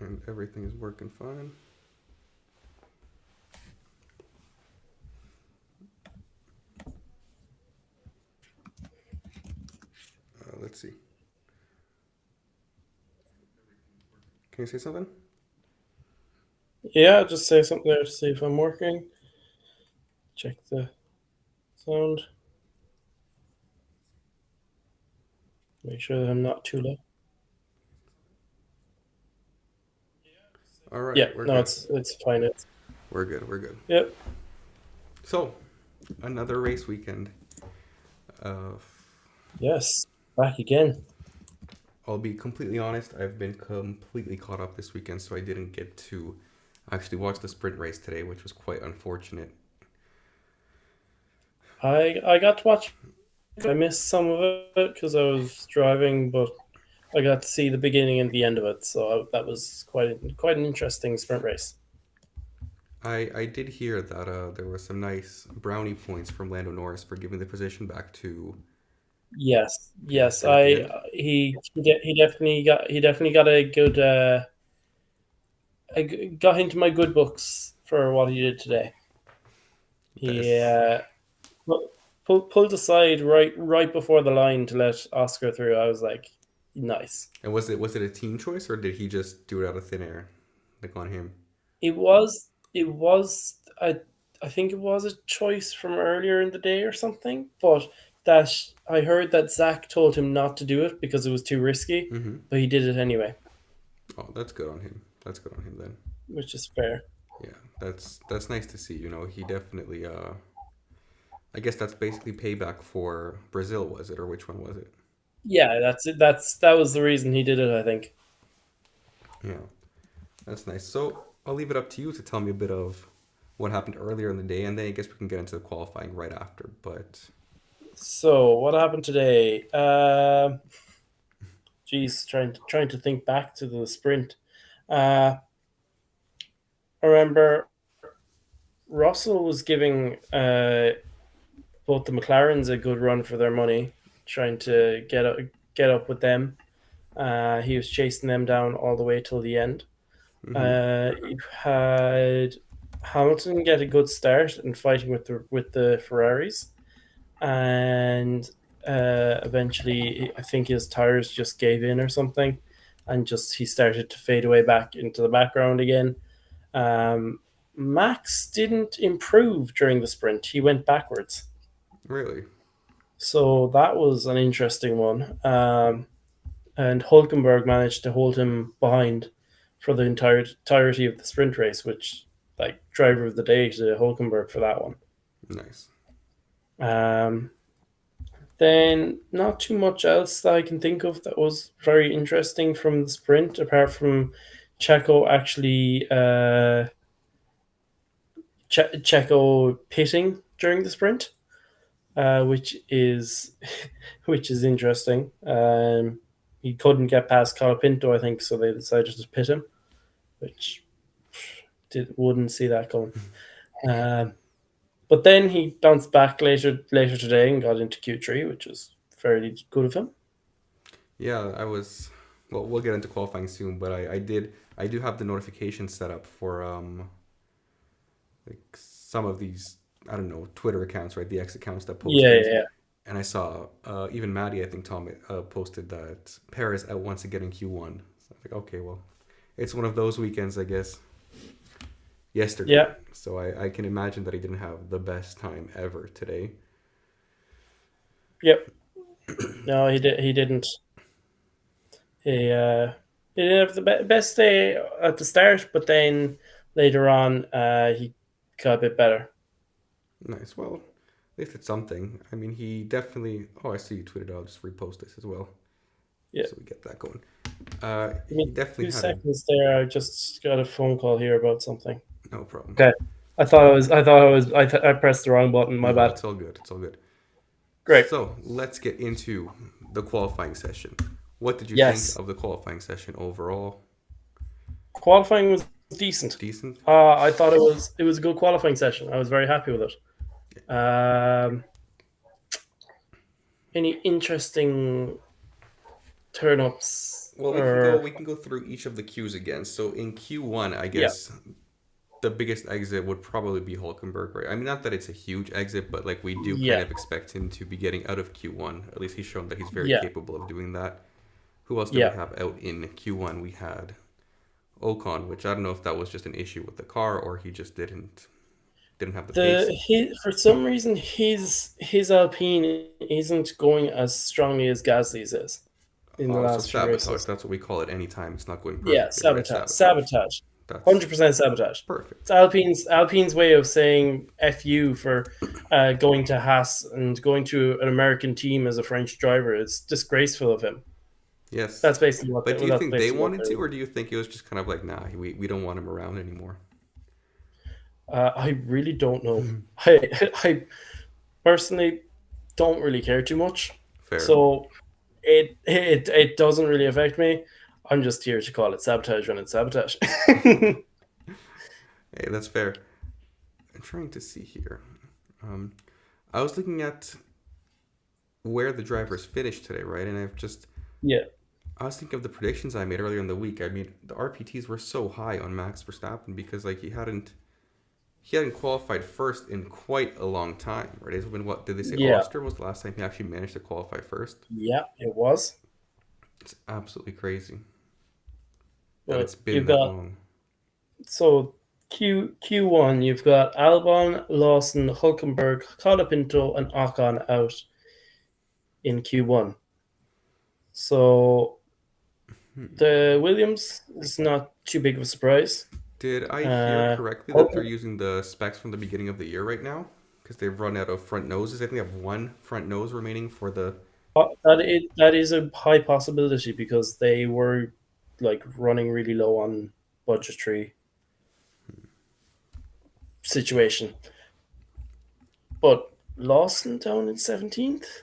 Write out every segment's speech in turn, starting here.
And everything is working fine. Let's see. Can you say something? Yeah, just say something there to see if I'm working. Check the sound. Make sure that I'm not too low. All right, Yeah, we're no, good. it's fine. It's We're good. We're good. yep. So, another race weekend. Uh, Yes, back again. I'll be completely honest, I've been completely caught up this weekend, so I didn't get to actually watch the sprint race today, which was quite unfortunate. I got to watch. I missed some of it because I was driving, but I got to see the beginning and the end of it. So that was quite an interesting sprint race. I did hear that there were some nice brownie points from Lando Norris for giving the position back to Yes, yes. Verstappen at the I end. he definitely got a good got into my good books for what he did today. He That's pulled aside right before the line to let Oscar through. I was like, nice. and was it a team choice or did he just do it out of thin air, like on him? It was I think it was a choice from earlier in the day or something, but that I heard that Zach told him not to do it because it was too risky, Mm-hmm. but he did it anyway, Oh, that's good on him. That's good on him then. which is fair. Yeah, that's nice to see. He definitely. I guess that's basically payback for Brazil, was it, or which one was it? Yeah, that's it. That was the reason he did it, I think. Yeah, that's nice. So I'll leave it up to you to tell me a bit of what happened earlier in the day, and then I guess we can get into the qualifying right after. But So what happened today? Geez, trying to think back to the sprint. Uh, I remember Russell was giving both the McLarens a good run for their money, trying to get up with them. He was chasing them down all the way till the end. mm-hmm. You had Hamilton get a good start and fighting with the Ferraris, and eventually I think his tires just gave in or something, and just he started to fade away back into the background again. Um, Max didn't improve during the sprint; he went backwards. Really, So that was an interesting one. And Hulkenberg managed to hold him behind for the entirety of the sprint race, which, like, driver of the day to Hulkenberg for that one. nice. Um, then, not too much else that I can think of that was very interesting from the sprint, apart from Checo actually Checo pitting during the sprint, which is which is interesting. He couldn't get past Colapinto, I think, so they decided to pit him, which wouldn't see that coming. Um, but then he bounced back later today and got into Q3, which was fairly good of him. Yeah, I was. Well, we'll get into qualifying soon, but I do have the notification set up for like some of these I don't know Twitter accounts, right? The X accounts that post Yeah, things, yeah, and I saw even Maddie, I think Tom posted that Paris out once again in Q1. So I was like, okay, well, it's one of those weekends, I guess. Yesterday, yeah. so I can imagine that he didn't have the best time ever today. Yep. No, he didn't. He didn't have the best day at the start, but then later on, he got a bit better. Nice. Well, at least it's something. I mean, he definitely. Oh, I see you tweeted. I'll just repost this as well, Yeah. so we get that going. Give He me definitely two had a seconds there. I just got a phone call here about something. no problem. Okay. I pressed the wrong button. My No, bad. it's all good. It's all good. Great. So let's get into the qualifying session. What did you think Yes. of the qualifying session overall? Qualifying was decent. Decent. I thought it was a good qualifying session. I was very happy with it. Any interesting turn ups? Well, Or we can go through each of the queues again. So in Q1, I yeah, guess the biggest exit would probably be Hulkenberg, right? I mean, not that it's a huge exit, but like we do kind yeah, of expect him to be getting out of Q1. At least he's shown that he's very yeah, capable of doing that. Who else did we yeah. have out in Q1? We had Ocon, which I don't know if that was just an issue with the car or he just didn't have the pace. For some reason his Alpine isn't going as strongly as Gasly's is in the So last few sabotage. races. That's what we call it anytime it's not going Yeah, perfectly, right? sabotage, Sabotage. sabotage, That's 100% sabotage. perfect. It's Alpine's way of saying "f you" for going to Haas and going to an American team as a French driver. It's disgraceful of him. Yes. That's basically what But do you that's think they basically what wanted to, they're. or do you think it was just kind of like, nah, we don't want him around anymore? I really don't know. I personally don't really care too much, Fair. so it doesn't really affect me. I'm just here to call it sabotage when it's sabotage. Hey, that's fair. I'm trying to see here. Um, I was looking at where the drivers finished today, right? And Yeah, I was thinking of the predictions I made earlier in the week. I mean, the RPTs were so high on Max Verstappen because like he hadn't qualified first in quite a long time, right? It's been what did they say? yeah, Austria was the last time he actually managed to qualify first. yeah. It was, It's absolutely crazy that it's but been you've that got long. so Q1. You've got Albon, Lawson, Hulkenberg, Colapinto, and Ocon out in Q1. So Hmm. the Williams is not too big of a surprise. Did I hear Uh, correctly that they're Hulk- using the specs from the beginning of the year right now? Because they've run out of front noses. I think they have one front nose remaining for the. that is a high possibility because they were like running really low on budgetary situation. But Lawson down in 17th?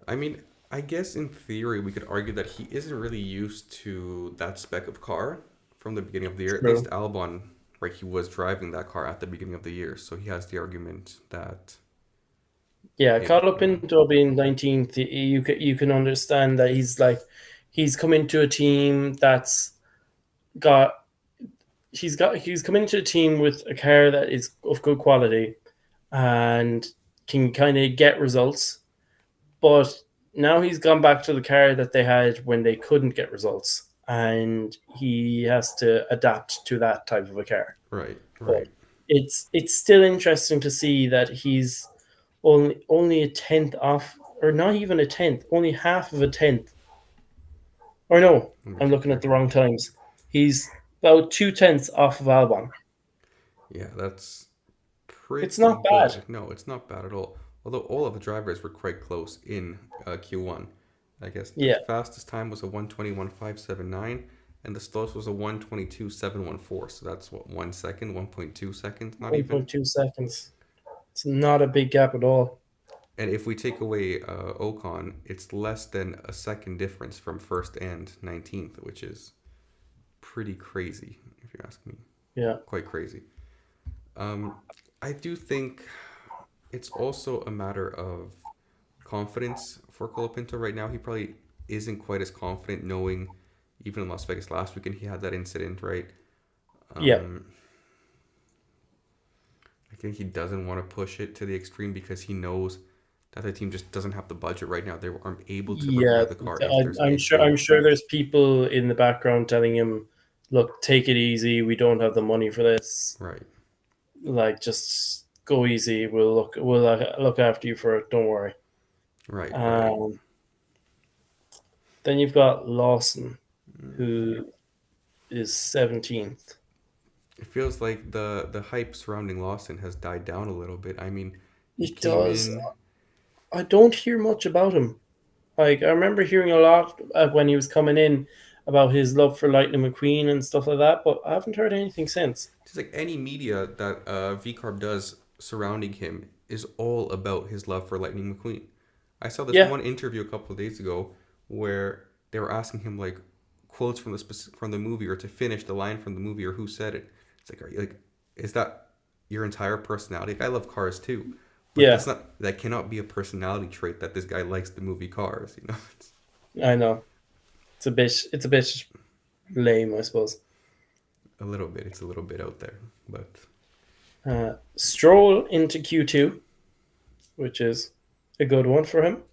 I mean, I guess in theory we could argue that he isn't really used to that spec of car from the beginning of the year. At least True. Albon, right? He was driving that car at the beginning of the year, so he has the argument that Yeah, hey, caught up in being 19th. You can understand that he's come into a team that's got he's come into a team with a car that is of good quality and can kind of get results. But now he's gone back to the car that they had when they couldn't get results, and he has to adapt to that type of a car. right, But right. it's still interesting to see that he's only a tenth off, or not even a tenth, only half of a tenth. Or no, Let me I'm check looking at here. the wrong times. He's about 2/10 off of Albon. Yeah, that's It's pretty not bad. good. No, it's not bad at all. Although all of the drivers were quite close in Q1. I guess the Yeah, fastest time was a 1:21.579, and the slowest was a 1:22.714. So that's what 1 second, 1.2 seconds, not even. 1.2 seconds. It's not a big gap at all. And if we take away Ocon, it's less than a second difference from first and 19th, which is pretty crazy, if you ask me. Yeah, Quite crazy. Um, I do think it's also a matter of confidence for Colapinto right now. He probably isn't quite as confident knowing, even in Las Vegas last weekend, he had that incident, right? yeah, Um, I think he doesn't want to push it to the extreme because he knows that the team just doesn't have the budget right now. They aren't able to yeah. repair the car if there's I'm sure. anything. I'm sure there's people in the background telling him, "Look, take it easy. We don't have the money for this. Right, Like, just go easy. We'll look after you for it. Don't worry." right, right. Um, then you've got Lawson, who is 17th. It feels like the hype surrounding Lawson has died down a little bit. I mean, he It came does. in. I don't hear much about him. Like, I remember hearing a lot when he was coming in about his love for Lightning McQueen and stuff like that, but I haven't heard anything since. Just like any media that VCarb does surrounding him is all about his love for Lightning McQueen. I saw this Yeah, one interview a couple of days ago where they were asking him like quotes from from the movie or to finish the line from the movie or who said it. It's like, are you like, is that your entire personality? Like, I love cars too, but yeah, that cannot be a personality trait that this guy likes the movie Cars. You know, I know. it's a bit lame, I suppose. A little bit. It's a little bit out there, but Stroll into Q2, which is a good one for him.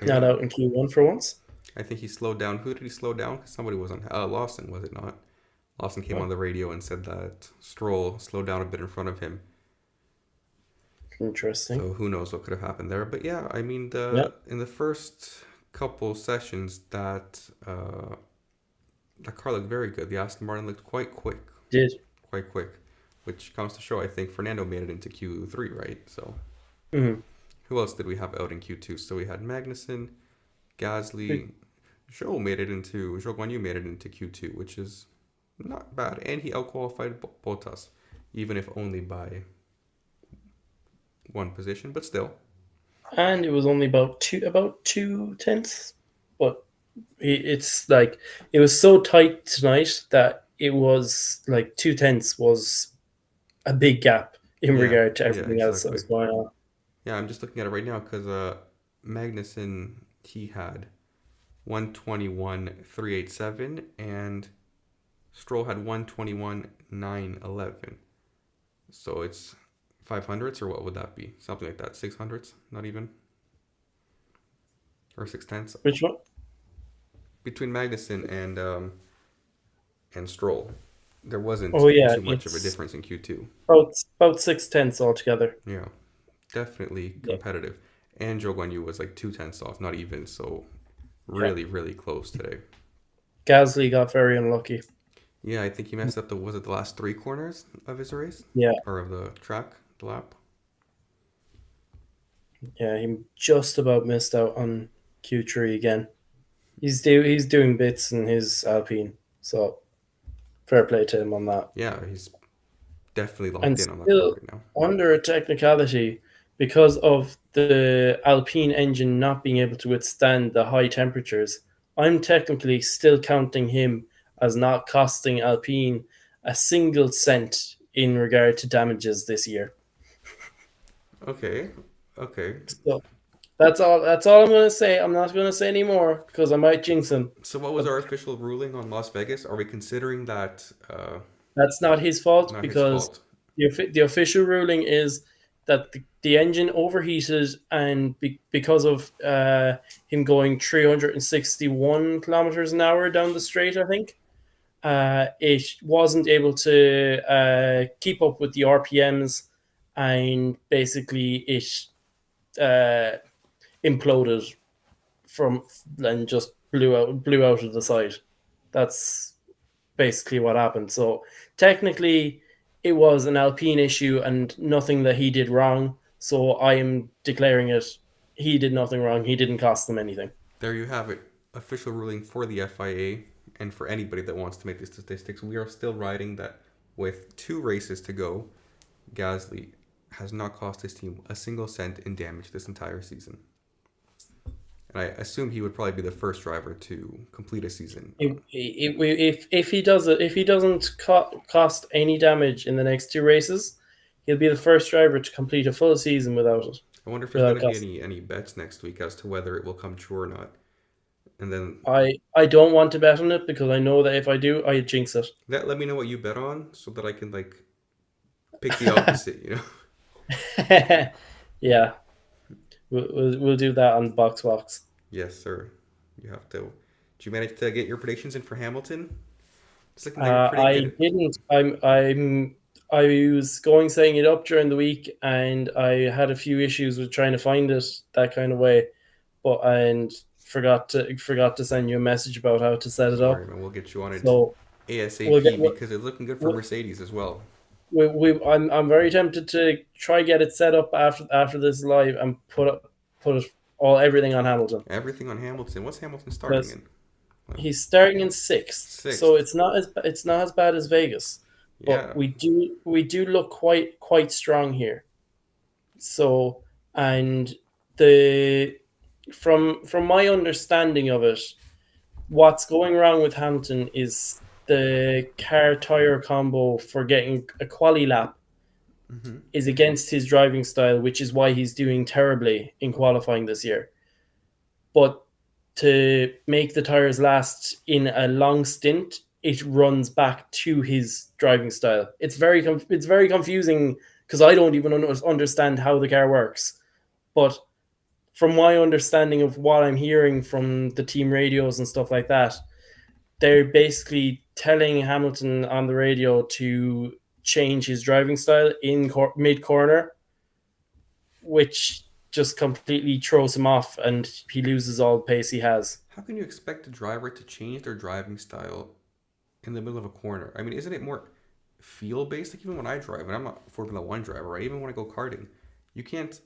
Not yeah, out in Q1 for once. I think he slowed down. Who did he slow down? 'Cause somebody was on. Lawson, was it not? Lawson came on Oh, the radio and said that Stroll slowed down a bit in front of him. interesting. So who knows what could have happened there? But yeah, I mean, Yeah, the in the first couple sessions that car looked very good. The Aston Martin looked did. quite quick, which comes to show. I think Fernando made it into Q3, right? So Hmm. who else did we have out in Q2? So we had Magnussen, Gasly, Zhou Guan Yu made it into Q2, which is not bad, and he outqualified Bottas, even if only by one position, but still. And it was only about 2 tenths, but it's like it was so tight tonight that it was like 2 tenths was a big gap in Yeah, regard to yeah, everything else that exactly. was going on. Yeah, I'm just looking at it right now because Magnussen he had 121.387 and Stroll had 121.911. So it's 500s or what would that be? Something like that. 600s, not even, or 6 tenths Which one? between Magnussen and Stroll. There wasn't Oh yeah, too much of a it's difference in Q2. about 6 tenths altogether. Yeah, definitely Yeah. competitive. And Zhou Guan Yu was like 2 tenths off, not even. So Yeah. really, really close today. Gasly got very unlucky. Yeah, I think he messed up was it the last three corners of his race? Yeah, Or of the track, the lap? yeah, he just about missed out on Q3 again. He's doing bits in his Alpine, so fair play to him on that. Yeah, he's definitely And locked in on that car still right now. under a technicality because of the Alpine engine not being able to withstand the high temperatures. I'm technically still counting him as not costing Alpine a single cent in regard to damages this year. Okay, okay. So that's all. That's all I'm going to say. I'm not going to say any more because I might jinx him. So what was But our official ruling on Las Vegas? Are we considering that that's not his fault not his because fault? the official ruling is that the engine overheated and because of him going 361 kilometers an hour down the straight, I think it wasn't able to keep up with the RPMs, and basically it uh, imploded from and just blew out of the side. That's basically what happened. So technically, it was an Alpine issue and nothing that he did wrong. So I am declaring it. He did nothing wrong. He didn't cost them anything. There you have it. Official ruling for the FIA and for anybody that wants to make the statistics. We are still riding that with 2 races to go. Gasly has not cost his team a single cent in damage this entire season. And I assume he would probably be the first driver to complete a season. If he does it, if he doesn't cost any damage in the next 2 races, he'll be the first driver to complete a full season without it, I wonder if there's going without to be cost. any bets next week as to whether it will come true or not. And then I don't want to bet on it because I know that if I do, I jinx it. let me know what you bet on so that I can like pick the opposite, you know? Yeah, we'll do that on box. Yes, sir. You have to. Did you manage to get your predictions in for Hamilton? It's looking like you're pretty I good. didn't. I was going setting it up during the week, and I had a few issues with trying to find it that kind of way, but and forgot to send you a message about how to set it Don't worry, up. man. We'll get you on it So we'll get ASAP because it's looking good for Mercedes as well. I'm very tempted to try get it set up after this live and put it all everything on Hamilton Everything on Hamilton. What's Hamilton starting because in? Well, he's starting in sixth, so sixth. it's not as bad as Vegas, but Yeah. we do look quite strong here. So and the from my understanding of it, what's going wrong with Hamilton is the car tire combo for getting a quali lap Hmm. is against his driving style, which is why he's doing terribly in qualifying this year. But to make the tires last in a long stint, it runs back to his driving style. It's very confusing because I don't even understand how the car works. But from my understanding of what I'm hearing from the team radios and stuff like that, they're basically telling Hamilton on the radio to change his driving style in mid corner, which just completely throws him off and he loses all the pace he has. How can you expect a driver to change their driving style in the middle of a corner? I mean, isn't it more feel based? Like even when I drive, and I'm not a Formula One driver, right? Even when I go karting, you can't.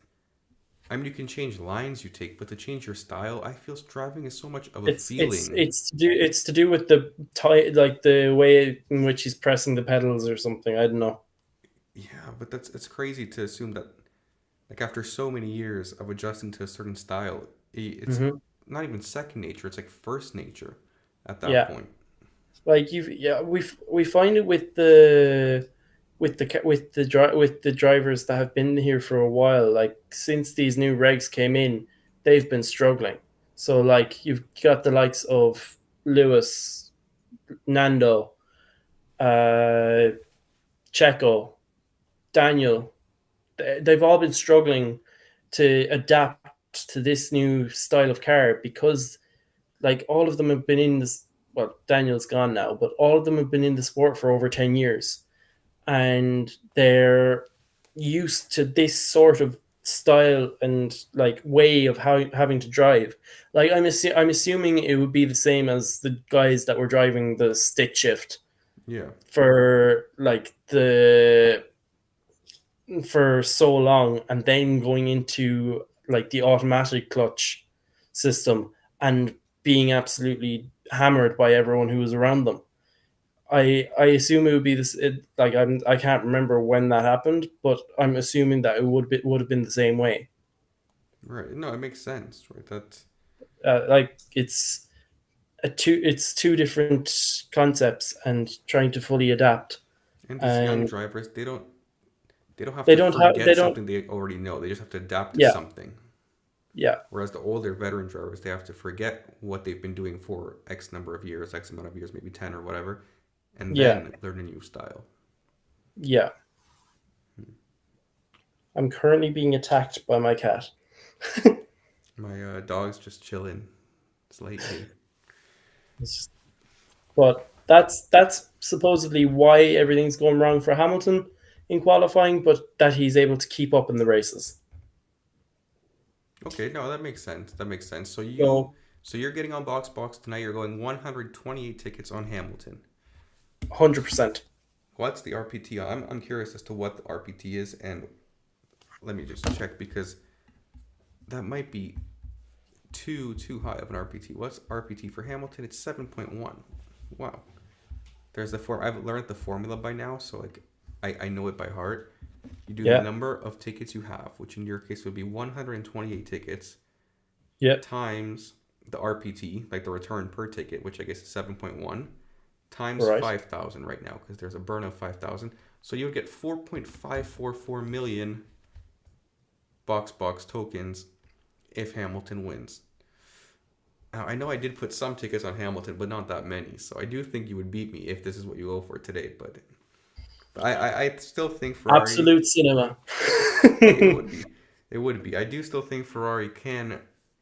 I mean, you can change lines you take, but to change your style, I feel driving is so much of a feeling. It's to do with the like the way in which he's pressing the pedals or something. I don't know. Yeah, but that's it's crazy to assume that like after so many years of adjusting to a certain style, it's Hmm. not even second nature. It's like first nature at that Yeah, point. like we find it with with the drivers that have been here for a while. Like since these new regs came in, they've been struggling. So like you've got the likes of Lewis, Nando, uh, Checo, Daniel. They've all been struggling to adapt to this new style of car because like all of them have been in this, well, Daniel's gone now, but all of them have been in the sport for over 10 years and they're used to this sort of style and like way of how having to drive. Like I'm assuming it would be the same as the guys that were driving the stick shift Yeah. for like the for so long and then going into like the automatic clutch system and being absolutely hammered by everyone who was around them. I assume it would be this. Like I can't remember when that happened, but I'm assuming that it would have been the same way. Right. No, it makes sense, right? That Like it's two different concepts and trying to fully adapt. and these young And drivers, they don't have to they forget don't. something they already know. They just have to adapt to Yeah, something. yeah, Whereas the older veteran drivers, they have to forget what they've been doing for X number of years, X amount of years, maybe 10 or whatever, and yeah, then learn a new style. yeah. I'm currently being attacked by my cat. My dog's just chilling slightly. It's just, but that's supposedly why everything's going wrong for Hamilton in qualifying, but that he's able to keep up in the races. Okay, no, that makes sense. That makes sense. So So you're getting on box tonight. You're going 128 tickets on Hamilton. 100%. What's the RPT? I'm curious as to what the RPT is, and let me just check because that might be too high of an RPT. What's RPT for Hamilton? It's 7.1. Wow. There's the form. I've learned the formula by now, so like I know it by heart. You do the Yeah, number of tickets you have, which in your case would be 128 tickets, yeah, times the RPT, like the return per ticket, which I guess is 7.1, times right. 5,000 right now, because there's a burn of 5,000. So you would get 4.544 million box tokens if Hamilton wins. Now, I know I did put some tickets on Hamilton, but not that many. So I do think you would beat me if this is what you go for today. But I still think Ferrari, Absolute cinema. it would be. It would be. I do still think Ferrari can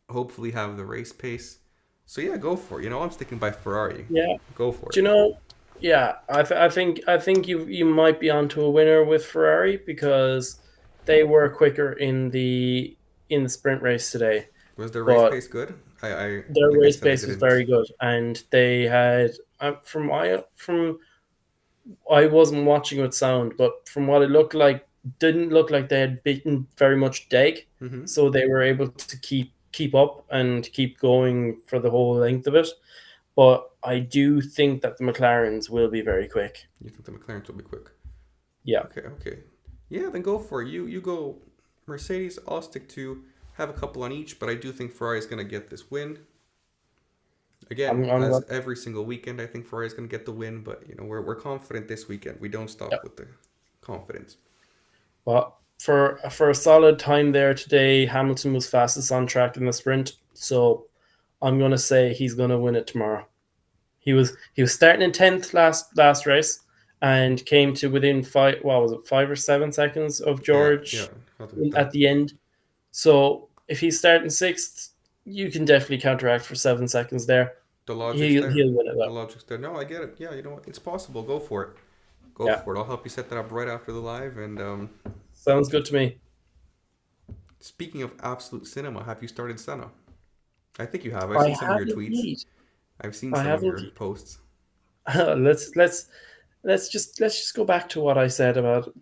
hopefully have the race pace. So yeah, go for it. You know, I'm sticking by Ferrari. Yeah. Go for Do it. you know? Yeah, I think you might be onto a winner with Ferrari because they were quicker in the sprint race today, Was their race but pace good? I their like I race said, I pace was very didn't. good, and they had from I wasn't watching with sound, but from what it looked like, didn't look like they had beaten very much Deg, Mm-hmm. so they were able to keep up and keep going for the whole length of it. But I do think that the McLarens will be very quick. You think the McLaren will be quick? Yeah, Okay. Yeah, then go for it. You go Mercedes. I'll stick to have a couple on each, but I do think Ferrari's gonna get this win. Again, I'm as every single weekend, I think Ferrari's gonna get the win, but you know, we're confident this weekend. We don't yeah. stop with the confidence. But for a solid time there today, Hamilton was fastest on track in the sprint. So I'm gonna say he's gonna win it tomorrow. He was starting in 10th last race and came to within five. What was it, 5 or 7 seconds of Yeah, George something like at that. the end. So if he's starting sixth, you can definitely counteract for 7 seconds there. The logic's He'll there. win it The up. logic's there. No, I get it. Yeah, you know what? It's possible. Go for it. Go Yeah, for it. I'll help you set that up right after the live. And sounds good to me. speaking of absolute cinema, have you started Senna? I think you have. I've I seen some of your haven't tweets. indeed. I've seen I some of haven't. your posts. Let's just go back to what I said about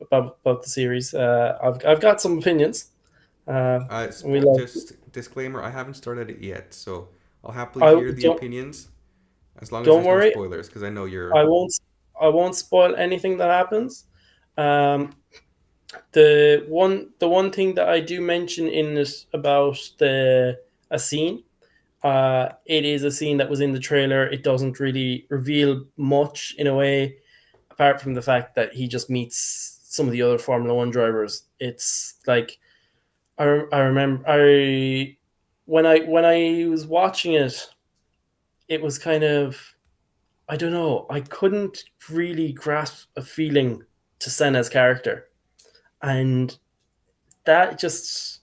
the series. I've got some opinions. We like. Just disclaimer, I haven't started it yet, so I'll happily I hear the don't opinions as long as don't there's no worry. spoilers, because I know I you're. won't. I won't spoil anything that happens. Um, the one thing that I do mention in this about the a scene, it is a scene that was in the trailer. It doesn't really reveal much in a way, apart from the fact that he just meets some of the other Formula One drivers. It's like I remember when I was watching it, it was kind of, I don't know. I couldn't really grasp a feeling to Senna's character, and that just,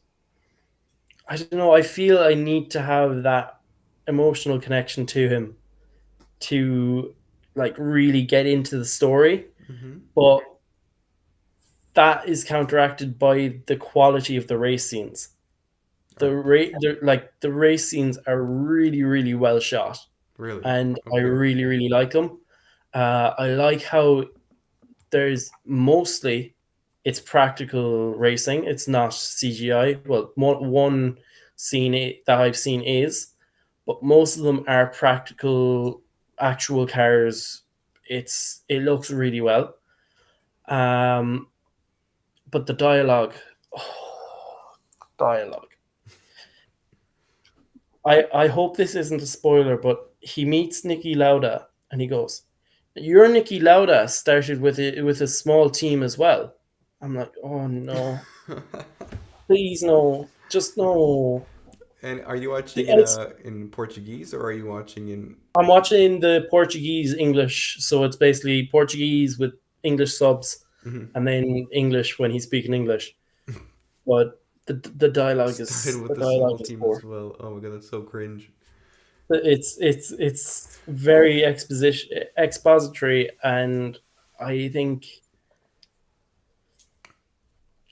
I don't know. I feel I need to have that emotional connection to him to like really get into the story, Hmm. but that is counteracted by the quality of the race scenes. Are The race scenes are really really well shot, really and I okay. really really like them. I like how there's mostly it's practical racing. It's not CGI. Well, one scene that I've seen is, but most of them are practical, actual cars. It looks really well. Um, but the dialogue, oh, dialogue. I hope this isn't a spoiler, but he meets Nicky Lauda and he goes, "Your Nicky Lauda started with a small team as well." I'm like, "Oh no, please no, just no." And are you watching And it's, in Portuguese or are you watching in? I'm watching the Portuguese English, so it's basically Portuguese with English subs, Mhm. and then English when he's speaking English. But the dialogue Started is with the the small dialogue is team as poor. well. Oh my god, that's so cringe. It's very expository, and I think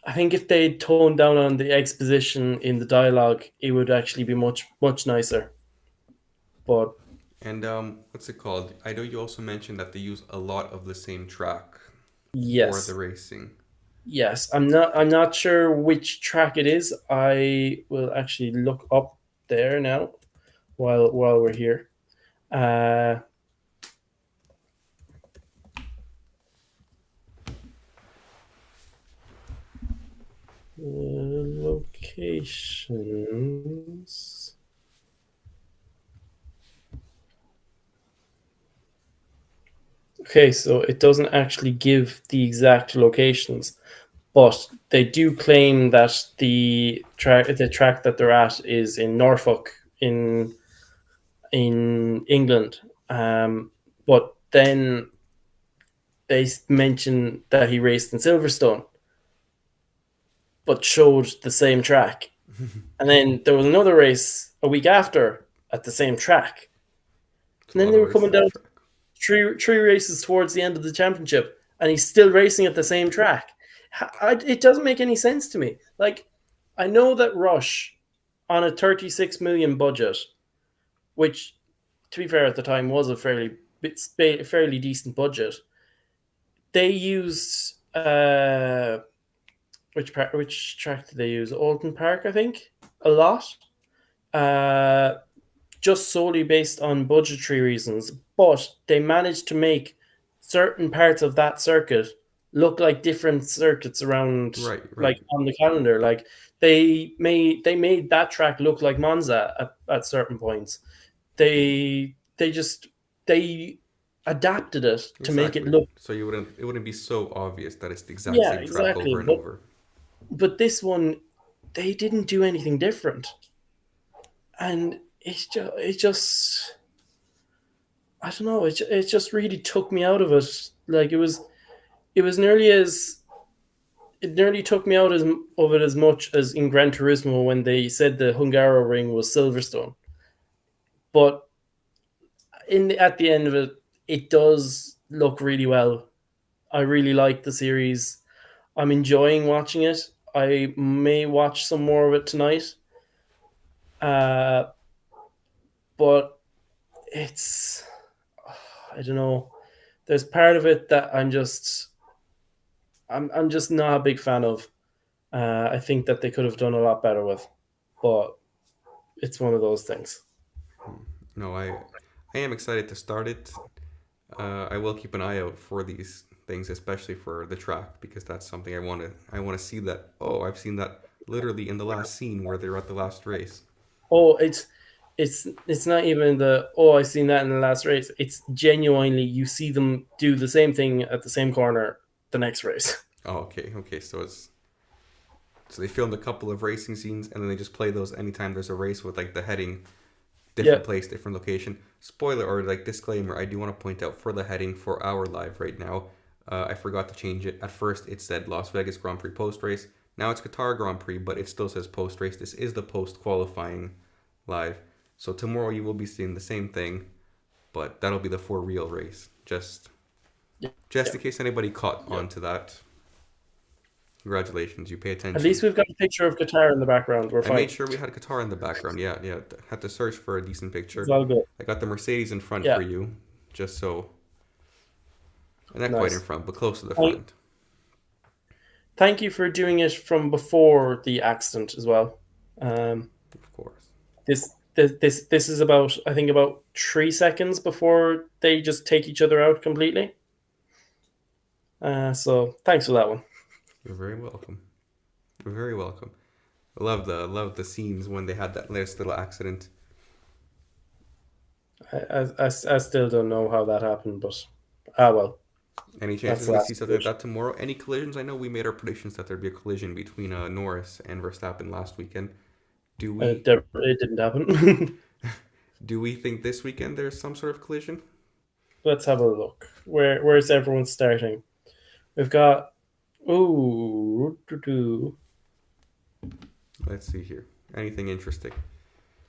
I think if they toned down on the exposition in the dialogue, it would actually be much much nicer. But And what's it called? I know you also mentioned that they use a lot of the same track for the yes, racing. yes, I'm not sure which track it is. I will actually look up there now while we're here. Uh, locations. Okay, so it doesn't actually give the exact locations, but they do claim that the track that they're at is in Norfolk in England. But then they mention that he raced in Silverstone, but showed the same track. And then there was another race a week after at the same track. It's a And then lot they of were races coming on the down track. three races towards the end of the championship, and he's still racing at the same track. It doesn't make any sense to me. Like, I know that Rush, on a 36 million budget, which to be fair at the time was a fairly decent budget, they used which track did they use? Alton Park, I think, a lot. Uh, just solely based on budgetary reasons, but they managed to make certain parts of that circuit look like different circuits around, Right, right. like on the calendar. Like they made that track look like Monza at certain points. They adapted it to make it Exactly. look, So it wouldn't be so obvious that it's the exact yeah, same track over exactly. and But over. but this one, they didn't do anything different, and it just I don't know. It just really took me out of it. Like it was nearly as it nearly took me out of it as much as in Gran Turismo when they said the Hungaro ring was Silverstone. But at the end of it, it does look really well. I really like the series. I'm enjoying watching it. I may watch some more of it tonight. Uh, but it's I don't know. There's part of it that I'm just not a big fan of. I think that they could have done a lot better with, but it's one of those things. No, I am excited to start it. I will keep an eye out for these things, especially for the track, because that's something I want to see that. Oh, I've seen that literally in the last scene where they're at the last race. Oh, it's not even the oh I seen that in the last race. It's genuinely you see them do the same thing at the same corner the next race. Oh, okay, okay. So they filmed a couple of racing scenes and then they just play those anytime there's a race with like the heading Yeah, different place, different location. Spoiler or like disclaimer, I do want to point out for the heading for our live right now, I forgot to change it. At first it said Las Vegas Grand Prix post race. Now it's Qatar Grand Prix, but it still says post race. This is the post qualifying live. So tomorrow you will be seeing the same thing, but that'll be the for real race. yeah, Just in case anybody caught on to that. Congratulations, you pay at attention. least we've got a picture of Qatar in the background. We're I made fine. sure we had Qatar in the background. Yeah, yeah. Had to search for a decent It's picture. all good. I got the Mercedes in front Yeah, for you, just so, not quite in nice. front, but close to the Thank, front. thank you for doing it from before the accident as well. Um, Of course. this is about I think about 3 seconds before they just take each other out completely. So thanks for that one. You're very welcome. You're very welcome. I love the scenes when they had that last little accident. I still don't know how that happened, but well, Any that's chances the we see last something of like that tomorrow? Any collisions? I know we made our predictions that there'd be a collision between Norris and Verstappen last weekend. Do we it didn't happen. do we think this weekend there's some sort of collision? Let's have a look. Where's everyone starting? We've got Let's see here. Anything interesting?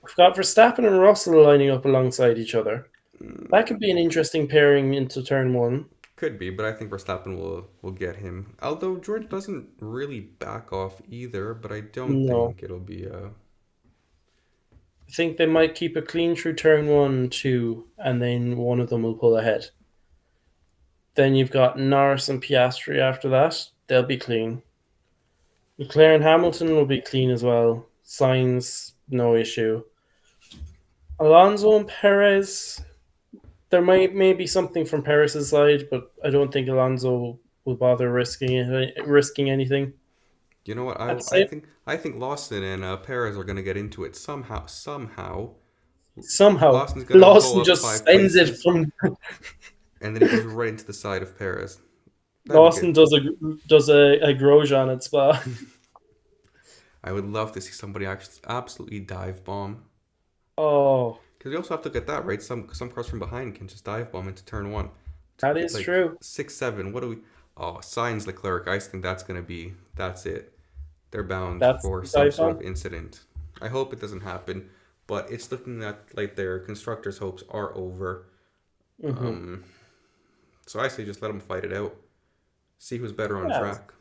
we've got Verstappen and Russell lining up alongside each other. That could be an Mm, interesting pairing into turn one. could be, but I think Verstappen will get him. Although George doesn't really back off either, but I don't No, think it'll be I think they might keep it clean through turn one, two, and then one of them will pull ahead. Then you've got Norris and Piastri after that. They'll be clean. McLaren Hamilton will be clean as well. Signs, no issue. Alonso and Perez, there may be something from Perez's side, but I don't think Alonso will bother risking anything. You know what? At the I same, think Lawson and Perez are gonna get into it somehow. somehow Lawson's gonna go Lawson up just five sends it places, from and then he goes right into the side of Perez. That'd be good. Lawson does a Grosjean at Spa. I would love to see somebody actually absolutely dive bomb. Oh, Because we also have to look at that, right? Some cars from behind can just dive bomb into turn one. that is Like true. 6, 7. What do we? Oh, Signs Leclerc. I think that's it. They're bound That's for the some dive sort bomb. of incident. I hope it doesn't happen, but it's looking like their constructors' hopes are over. Hmm. Um, so I say just let them fight it out. See who's better on Yeah, track.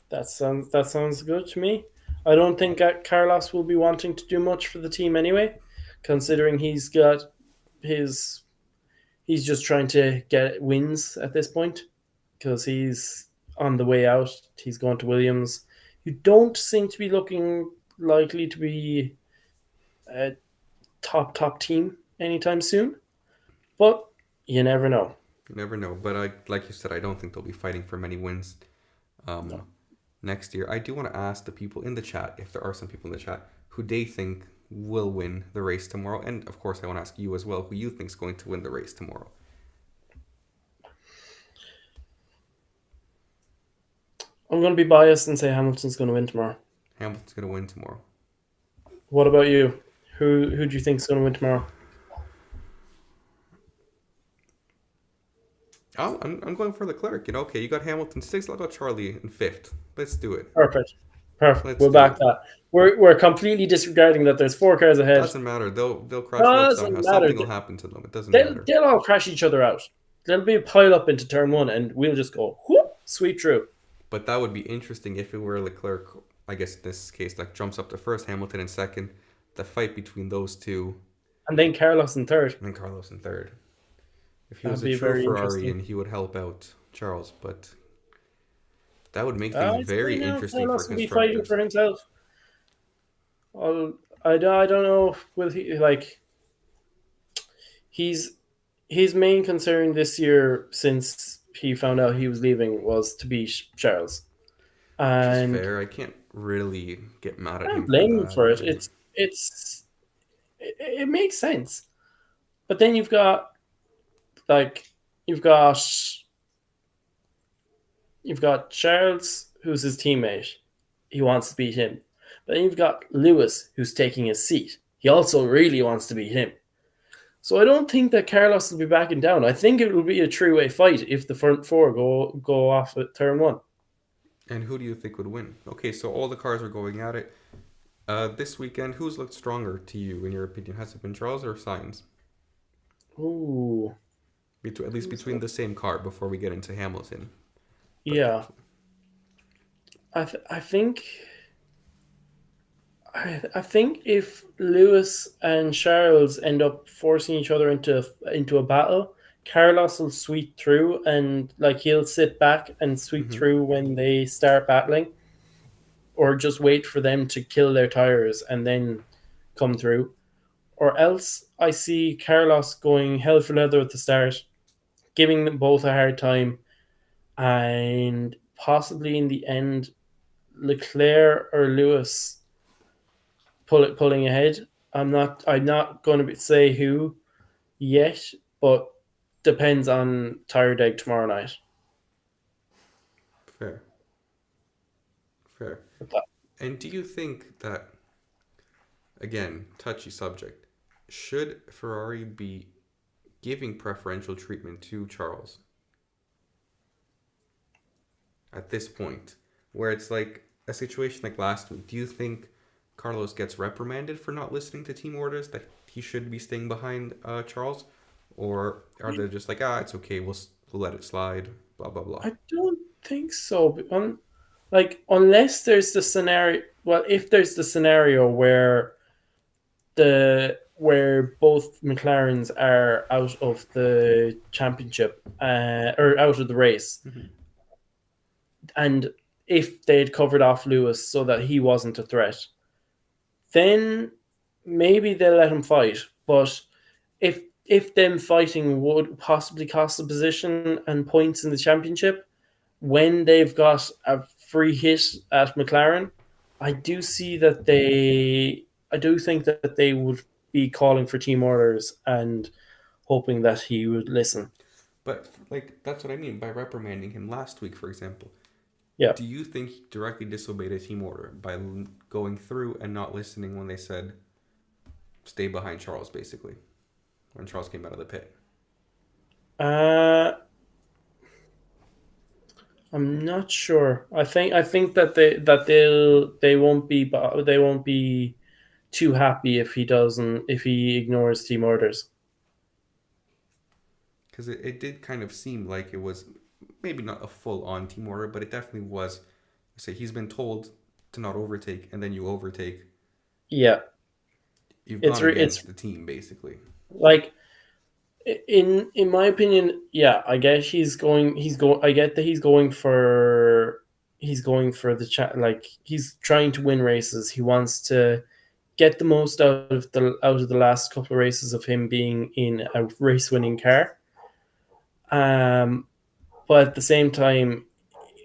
that sounds good to me. I don't think that Carlos will be wanting to do much for the team anyway, considering his he's just trying to get wins at this point because he's on the way out. He's going to Williams. You don't seem to be looking likely to be a top team anytime soon, but you never know. You never know. But like you said, I don't think they'll be fighting for many wins. No. Um, next year. I do want to ask the people in the chat, if there are some people in the chat, who they think will win the race tomorrow. And of course, I want to ask you as well, who you think is going to win the race tomorrow. I'm going to be biased and say Hamilton's going to win tomorrow. Hamilton's going to win tomorrow. What about you? Who do you think's going to win tomorrow? I'm going for Leclerc. Okay, you got Hamilton sixth. I'll go Charlie in fifth. Let's do it. Perfect. Perfect. Let's We're do back it. that. We're completely disregarding that there's four cars ahead. Doesn't matter. They'll crash it up somehow. Doesn't matter. Something will happen to them. It doesn't matter. They'll all crash each other out. There'll be a pile up into turn one, and we'll just go whoop, sweep through. But that would be interesting if it were Leclerc. I guess in this case, like jumps up to first, Hamilton in second. The fight between those two, And then Carlos in third. and then Carlos in third. If he That'd was a be true very Ferrari, interesting. and he would help out Charles, but that would make things I say very now interesting for Carlos will be fighting constructors. for himself. I don't know. Will he like? He's his main concern this year since he found out he was leaving was to beat Charles, Which is and fair. I can't really get mad I at don't him for blame him that. for it. It makes sense. But then like you've got you've got Charles, who's his teammate. He wants to beat him. But then you've got Lewis, who's taking his seat. He also really wants to beat him. So I don't think that Carlos will be backing down. I think it will be a three-way fight if the front four go off at turn one. And who do you think would win? Okay, so all the cars are going at it. This weekend, who's looked stronger to you, in your opinion? Has it been Charles or Sainz? Ooh, At least between the same car before we get into Hamilton. yeah. I think I think if Lewis and Charles end up forcing each other into a battle, Carlos will sweep through and like he'll sit back and sweep Hmm. through when they start battling, or just wait for them to kill their tires and then come through. Or else I see Carlos going hell for leather at the start, giving them both a hard time, and possibly in the end, Leclerc or Lewis pulling ahead. I'm not going to say who yet, but depends on tire deg tomorrow night. Fair. Fair. And do you think that, again, touchy subject, should Ferrari be giving preferential treatment to Charles at this point? Where it's like a situation like last week. Do you think Carlos gets reprimanded for not listening to team orders, that he should be staying behind Charles? Or are they just like, it's okay, we'll let it slide, blah, blah, blah? I don't think so. Like unless there's the scenario. Well, if there's the scenario where both McLarens are out of the championship or out of the race, Mhm. and if they'd covered off Lewis so that he wasn't a threat, then maybe they'll let him fight. But if them fighting would possibly cost a position and points in the championship, when they've got a free hit at McLaren, I do think that they would be calling for team orders and hoping that he would listen. But, like, that's what I mean by reprimanding him last week, for example. Yeah. Do you think he directly disobeyed a team order by going through and not listening when they said, stay behind Charles, basically, when Charles came out of the pit? Uh, I'm not sure. I think that they won't be too happy if he ignores team orders. Because it did kind of seem like it was maybe not a full-on team order, but it definitely was. Say he's been told to not overtake, and then you overtake. Yeah, You've it's gone it's against the team, basically. like in my opinion, yeah, I guess I get that he's going for the chat, like he's trying to win races. He wants to get the most out of the last couple of races of him being in a race winning car. Um but at the same time,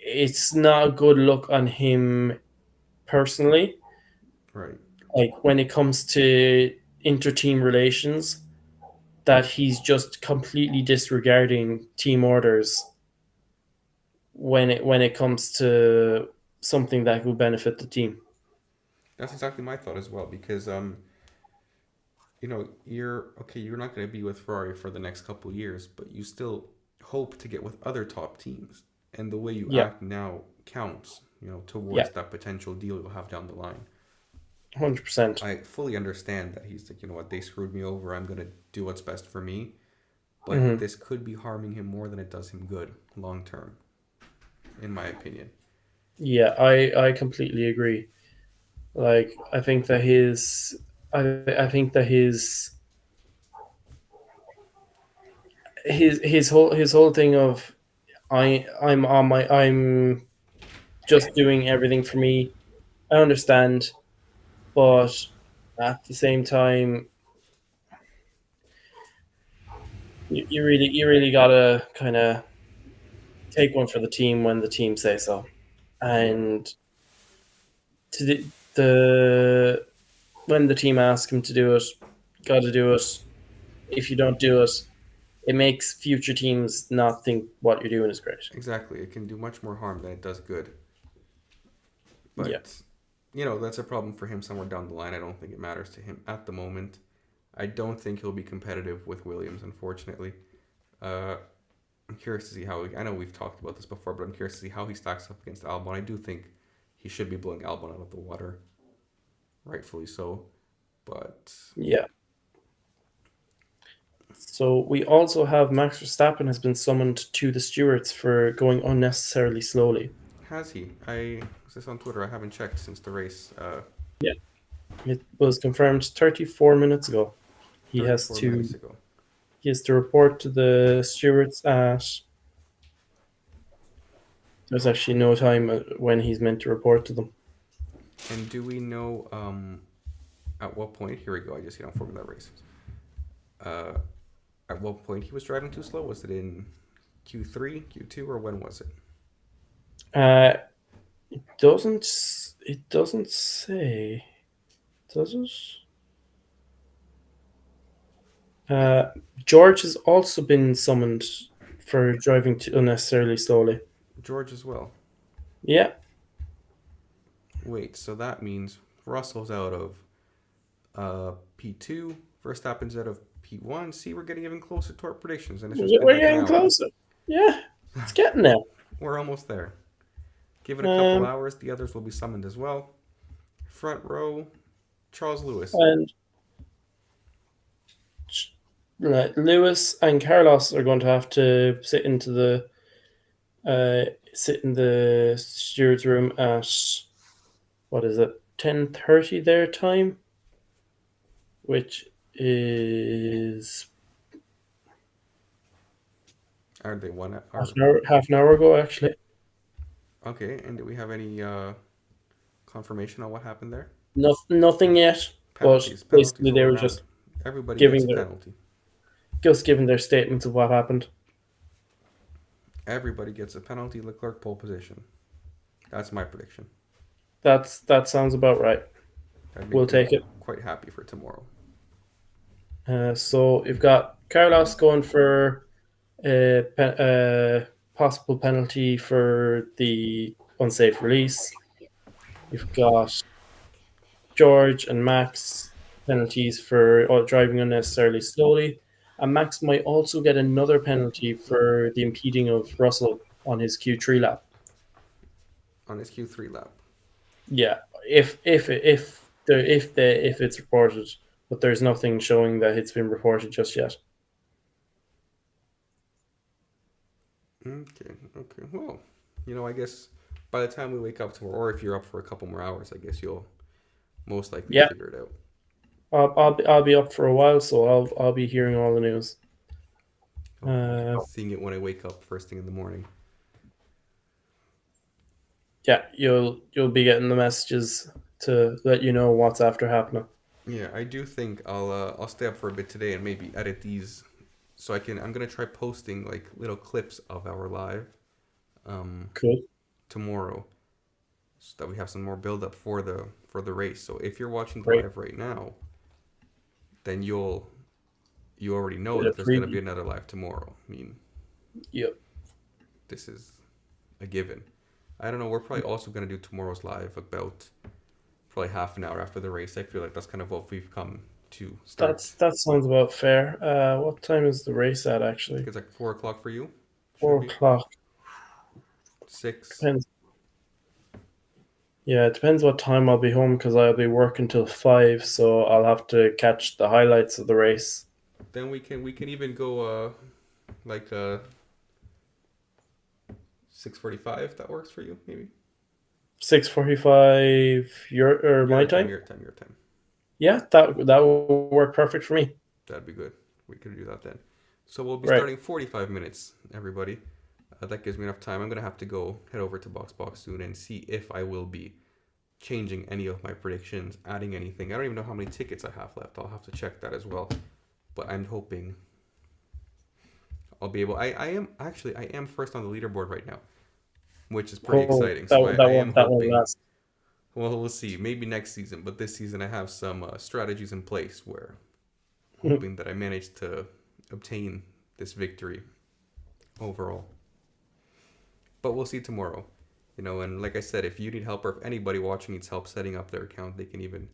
it's not a good look on him personally. Right. Like when it comes to inter-team relations, that he's just completely disregarding team orders when it comes to something that will benefit the team. That's exactly my thought as well, because you're okay. You're not going to be with Ferrari for the next couple years, but you still hope to get with other top teams, and the way you Yeah, act now counts. yeah, Towards that potential deal you'll have down the line. 100%. I fully understand that he's like, you know what, they screwed me over. I'm going to do what's best for me, but Hmm. this could be harming him more than it does him good long term, in my opinion. Yeah, I completely agree. Like, I think that his whole thing of I'm just doing everything for me. I understand, but at the same time, you really gotta kind of take one for the team when the team say so. Yeah, And to the when the team asks him to do it, got to do it. If you don't do it, it makes future teams not think what you're doing is great. exactly. It can do much more harm than it does good. Yeah, But, that's a problem for him somewhere down the line. I don't think it matters to him at the moment. I don't think he'll be competitive with Williams, unfortunately. Uh, I'm curious to see I know we've talked about this before, but I'm curious to see how he stacks up against Albon. I do think he should be blowing Albon out of the water, rightfully so. But yeah. So we also have Max Verstappen has been summoned to the stewards for going unnecessarily slowly. has he? I was this on Twitter. I haven't checked since the race. Yeah, it was confirmed 34 minutes ago. He has 34 to minutes ago. he has to report to the stewards at. There's actually no time when he's meant to report to them. And do we know at what point? Here we go. I just on Formula races. Uh, at what point he was driving too slow? Was it in Q3, Q2, or when was it? Uh, doesn't it doesn't say, does it? Uh, George has also been summoned for driving too unnecessarily slowly. George as well. Yeah, Wait, so that means Russell's out of P2, Verstappen's out of P1. See, we're getting even closer to our predictions, and it's just been we're like an getting hour. closer. Yeah, it's getting there. We're almost there. Give it a couple Um, hours, the others will be summoned as well. Front row, Charles Lewis. and Lewis and Carlos are going to have to sit in the stewards room at what is it 10:30 their time, which is Are they one? half Are half an hour ago actually. okay? And do we have any confirmation on what happened there? Nothing yet, but Penalties basically they all were around. Everybody gets giving a their penalty. just giving their statements of what happened. Everybody gets a penalty. Leclerc pole position. That's my prediction. That sounds about right. That'd We'll make me take it. quite happy for tomorrow. So you've got Carlos going for a possible penalty for the unsafe release. You've got George and Max penalties for driving unnecessarily slowly. And Max might also get another penalty for the impeding of Russell on his Q3 lap. On his Q3 lap. Yeah, if it's reported, but there's nothing showing that it's been reported just yet. Okay. Well, I guess by the time we wake up tomorrow, or if you're up for a couple more hours, I guess you'll most likely Yeah, figure it out. I'll be up for a while, so I'll be hearing all the news. I'll be seeing it when I wake up first thing in the morning. Yeah, you'll be getting the messages to let you know what's after happening. Yeah, I do think I'll stay up for a bit today and maybe edit these so I'm gonna try posting like little clips of our live um Cool. tomorrow so that we have some more build up for the race. So if you're watching the Great. live right now, then you already know Get a that there's gonna preview. be another live tomorrow. I mean, Yep. this is a given. I don't know. We're probably also gonna do tomorrow's live about probably half an hour after the race. I feel like that's kind of what we've come to start. That sounds about fair. What time is the race at I think actually? it's like 4 o'clock for you. Should 4 be o'clock. 6. Depends. Yeah, it depends what time I'll be home because I'll be working till 5, so I'll have to catch the highlights of the race. Then we can even go like 6:45 if that works for you maybe. 6:45 your or my Your time, time. your time, your time. Yeah, that will work perfect for me. That'd be good. We could do that then. So we'll be Right. starting 45 minutes, everybody. That gives me enough time. I'm gonna have to go head over to BoxBox soon and see if I will be changing any of my predictions, adding anything. I don't even know how many tickets I have left. I'll have to check that as well. But I'm hoping I'll be able. I am first on the leaderboard right now, which is pretty Oh, exciting. So I am that won't hoping. last. Well, we'll see. Maybe next season, but this season I have some strategies in place where hoping that I manage to obtain this victory overall. But we'll see tomorrow. And like I said, if you need help or if anybody watching needs help setting up their account, they can even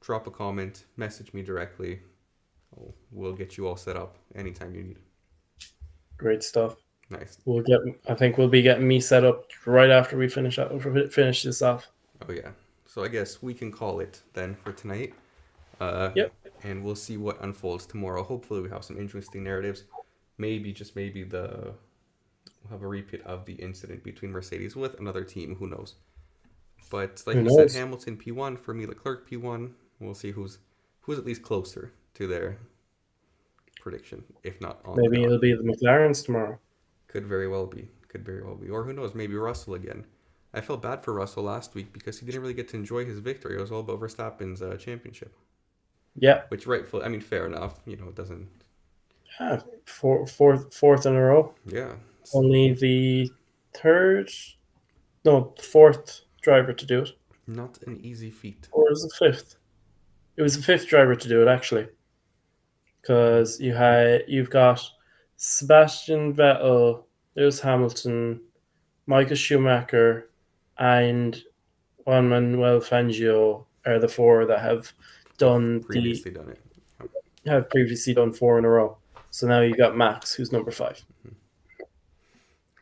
drop a comment, message me directly. We'll get you all set up anytime you need. Great stuff. Nice. I think we'll be getting me set up right after we finish this off. Oh yeah. So I guess we can call it then for tonight. Uh, Yep. and we'll see what unfolds tomorrow. Hopefully we have some interesting narratives. Maybe, just maybe, we'll have a repeat of the incident between Mercedes with another team. Who knows? But like Who you said, knows? Hamilton P1 for me, Leclerc P1. We'll see who's at least closer to their prediction, if not on the Maybe dot. it'll be the McLarens tomorrow. Could very well be. Could very well be. Or who knows? Maybe Russell again. I felt bad for Russell last week because he didn't really get to enjoy his victory. It was all about Verstappen's championship, Yeah. which rightfully, I mean, fair enough. It doesn't. Yeah. Fourth in a row. Yeah, Only the third, no, fourth driver to do it. not an easy feat. Or was it fifth? It was the fifth driver to do it actually, because you've got Sebastian Vettel, Lewis Hamilton, Michael Schumacher, and Juan Manuel Fangio are the four that Previously done it. have previously done 4 in a row. So now you got Max, who's number 5.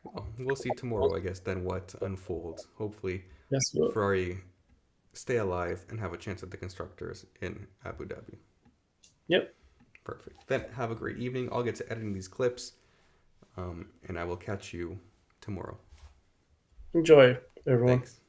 Well, we'll see tomorrow, I guess, then what unfolds. Hopefully, Yes, well, Ferrari stay alive and have a chance at the constructors in Abu Dhabi. yep. Perfect. Then have a great evening. I'll get to editing these clips, and I will catch you tomorrow. Enjoy, everyone. Thanks.